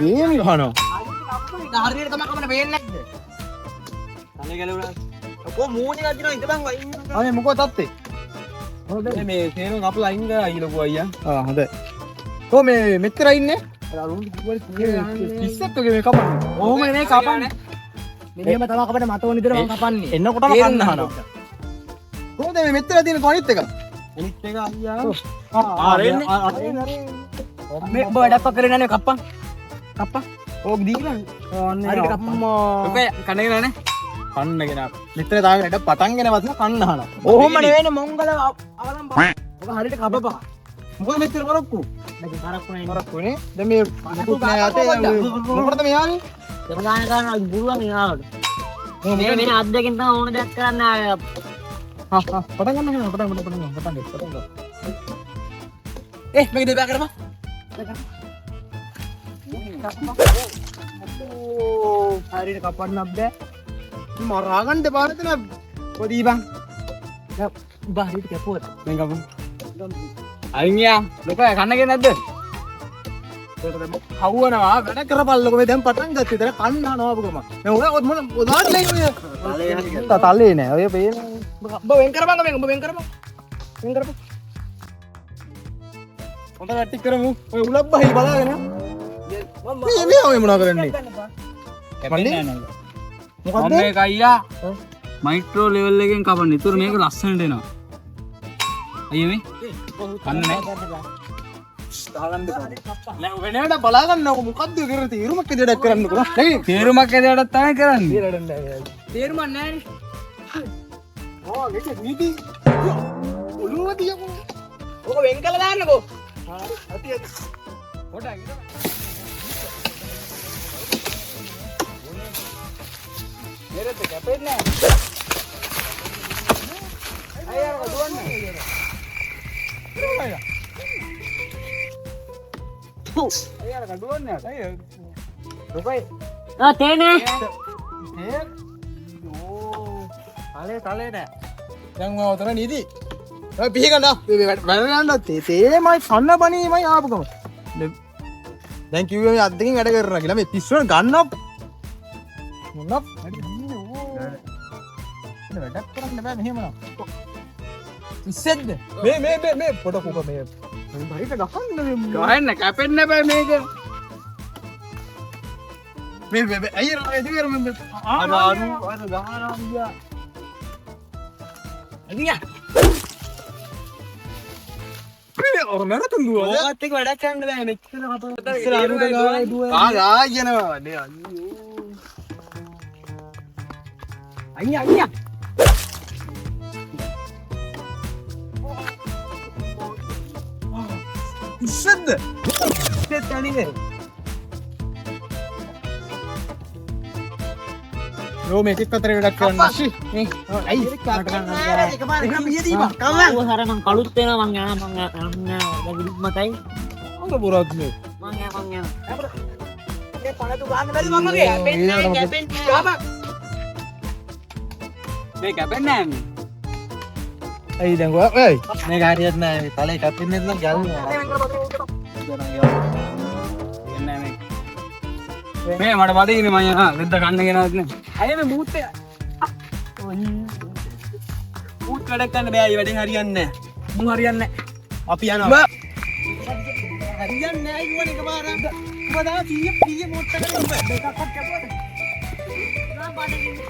Game ගහනවා. හරියට තමයි කමන වෙන්නේ නැද්ද? තලේ ගැලුණා. ඔකෝ මූණේ ගදිනවා ඉඳන් වයින්. අනේ මොකෝ තත්තේ? මේ තේරුම් අපලා අයින් කරා ඊ ලොකු අයියා. හොඳයි. කො මේ මෙච්චර ඉන්නේ? පිස්සෙක් වගේ මේ කපන්නේ. ඔහොම නේ කපන්නේ. මෙන්නම තමයි අපිට මත ඕන විදිහට මම කපන්නේ. එන්නකොටම කන්න අහනවා. කොහොමද මේ මෙච්චර තියෙන කොනිත් එක? අනිත් එක අයියා. මේ ඔබ වැඩක් කරේ නැනේ කප්පා. කප්පා. ඕක දීලා. හරියට කප්පා. ඔක කන්නගෙන නැනේ. කන්නගෙන. මෙතන තාගෙන ඉඩ පටන් ගෙනවත් කන්න අහනවා. ඔහොම නෙවෙයි මොංගල අවලම් බා. ඔක හරියට කපපා. මොකද මෙච්චර කරක්කු? මේක කරක්කු නේ. කරක්කුනේ. දැන් මේ මොකුත් නෑ යතේ මොකටද මේ ආවේ? ගාන ගන්න බුරුවන් යාවට. මේ වෙන අත් දෙකෙන් තමයි ඕන දෙයක් කරන්න ආවේ. පටන් ගන්න පටන් ගන්න. මේක දෙපා කරපන්. හරියට කපන්න බෑ. මරා ගන්න දෙපා නැතන පොඩි බං. බා හරියට කැපුවා. මම ගමු. අයියා ලොකෝ කන්නගෙන නැද්ද? හවුවනවා වැඩ කරපල්ලකො මේ දැන් පටන් ගත්තා ඉතින් කන්න අහනවා ඔබ ගම. මේ ඔය මොන උදාට ලේ ඔය. තලේ නෑ. ඔය පේන. ඔබ වෙන් කරපන් ඔබ වෙන් කරපන්. වෙන් කරපන්. හොඳ වැටි කරමු. ඔය උලක් බහයි බලාගෙන. මේ ඔය මොනවා කරන්නේ? කැපෙන්නේ නෑ. මොකද්ද? මේක අයියා මයික්‍රෝ ලෙවල් එකෙන් කපන්න. ඒතර මේක ලස්සනට එනවා. අයියා මේ කන්න නෑ. නෑ වෙනවට බලා ගන්නකො මොකද්ද කරන්නේ? තීරුමක් දෙයක් කරන්නකො. නෑ තේරුමක් ඇදයටත් තමයි කරන්නේ. තේරුමක් නෑනේ. මේක නීති. ඔළුව තියපො. ඕක වෙන් කළා දාන්නකෝ. ඇති ඇති. පොඩක් ඉන්න. මෙරෙත් කැපෙන්නේ නෑ. අයියා දුවන්නේ. අයියා කඩුවන්නේ අයියා. රුපයි. තේනේ. තලේ නෑ. දැන් මම උතන නීති. ඔය පිහි ගන්න. වැඩ යන්න තේමයි සන්න බණීමයි ආපුකම. දැන් කිව්වේ මේ අත් දෙකෙන් වැඩ කරනවා කියලා. මේ පිස්සුව ගන්නව. මොනක් වැඩක් කරන්න බෑ මෙහෙම නම්. ඉස්සෙද්ද මේ පොඩ කුක මේ බයිට ගහන්න කැපෙන්න බෑ මේක. මේ අයියා ඒ දිගට මම අර ගහනවා අයියා. අයියා මේ ඔර නරතුන් දුව. ඕකත් එක්ක වැඩක් කරන්න බෑ මෙච්චර කපලා. ඉස්සර අරුට ගාලා දුව. ආයනවා නේ අයියෝ. අයියා ඉස්සෙද්ද ඉස්සෙත් අනිනේ. යෝ මේක එක්ක අතර වැඩක් කරන්න ෂි. අයි එකපාරට බිය දීපන්. කවුරු හර මං කලුත් වෙනවා මං යනවා ගිරිත් මතයි. අංග පුරාත් මේ. මං යනවා. මේ පණතු ගන්න බැරි මම මගේ කැපෙන්නේ නෑ. මේ කැපෙන්නේ නෑ. ඇයි දැන් ඔය මේක හරියට නෑ. මේ තලේ කැපෙන්නේ නැත්නම් මේ මට බඩගිනි මම යනවා. ලෙද්ද කන්න ගෙනවත් නෑ. අය මේ බූත් එක. බූත් වැඩක් ගන්න බෑ. ඊ වැඩෙන් හරියන්නේ නෑ. මුන් හරියන්නේ නෑ. අපි යනවා. හරියන්නේ නෑ ඊවන එකපාරක්. ඔබ දා 100 මොට්ට කරලා ඔබ දෙකක්වත් කැපුවද? නා බඩගිනි.